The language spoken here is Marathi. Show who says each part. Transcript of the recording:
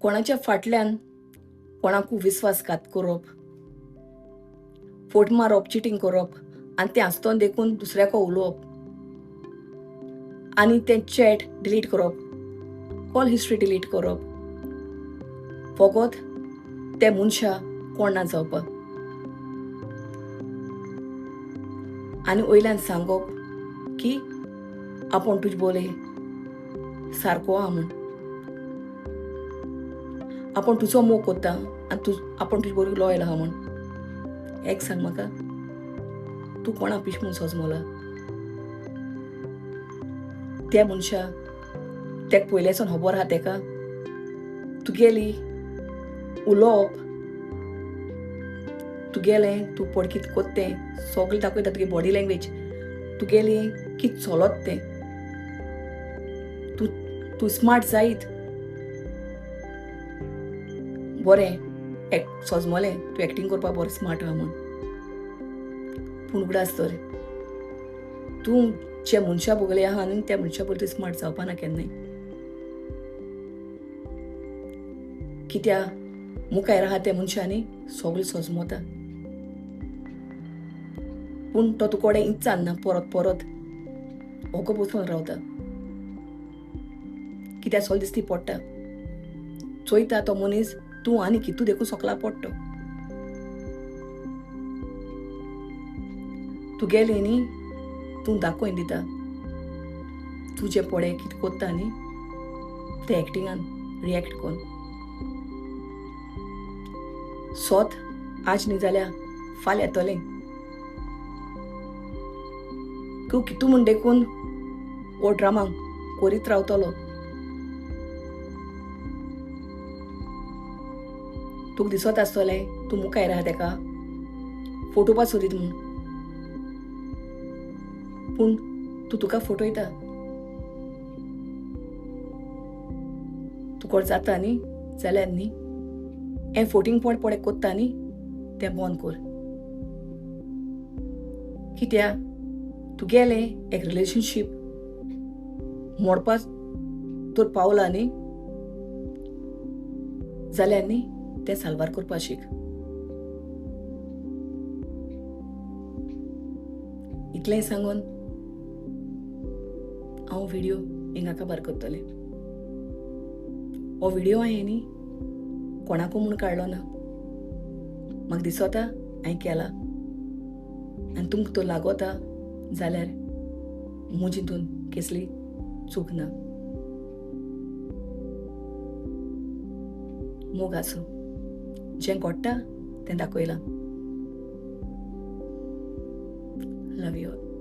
Speaker 1: कोणाच्या फाटल्यान कोणाकू विस्वासघात करप, फोट मारप, चिटींग करप आनी तें आसतना देखून दुसऱ्याक उलोवप आनी तें चॅट डिलीट करप, कॉल हिस्ट्री डिलीट करप, फकत त्या मनशा कोण ना जावपाक आनी वयल्यान सांगप की आपूण तुजे बोले सारको आहा म्हूण, आपूण तुजो मोग कोत्ता आनी आपूण तुजे बरोबर लॉयल आहा म्हूण. एक सांग म्हाका, तूं कोणा पिशमून सोजमोला? त्या मनशा तेका पयलेंसून खबर आहा तेका तुगेली उलोवप, तुगेलें तूं पडकीत कोत्तें सगळें दाखयता, तुगे बॉडी लँग्वेज, तुगेली कितें चलत तें, तूं स्मार्ट जायत, बरें सोजमोलें तूं एक्टींग करपाक बरें स्मार्ट आहा म्हूण. पूण उगडास तर तूं जे मनशा बगले आहा न्ही त्या मनशा बरोबर तूं स्मार्ट जावपा ना केन्नाय. कित्या मुखार आहा त्या मनशांनी सगळें सोजमोता, पूण तो तुकोडे इंच जायना परत परत ओगो बसून रावता. कित्या सोल दिश्टी पडटा, चोयता तो मनीस तूं आनी कितू देखून सोकला पडटो. तुगेली न्ही तूं दाखोवन दिता, तूं जे पळय कितें कोत्ता न्ही ते एक्टिंगान रिएक्ट कोन्न. सोत आज न्ही जाल्यार फाल्यां येतलें. तूं कितू म्हूण देखून हो ड्रामा करीत रावतलो. तुका दिसत आसतलें तूं मुखार आहा तेका फोटोवपा सोदीत म्हूण, पूण तूं तुका फोटोयता. तुकोड जाता न्ही जाल्यार न्ही हें फोटींग पडे कोत्ता न्ही तें बंद कर. कित्या तुगेलें एक रिलेशनशीप मोडपाक तर पावला न्ही जाल्यार न्ही तें साल्वार करपा शीक. इतलें सांगून हांव व्हिडिओ हिंगा काबार करतलें. हो व्हिडिओ हांवें न्ही कोणाकू म्हूण काडलो ना, म्हाका दिसता हांवें केला आनी तुमकां तो लागोता जाल्यार म्हजी हितून कसली चूक ना. मोग आसूं, जें घडटा तें दाखयलां. लव यू ऑल.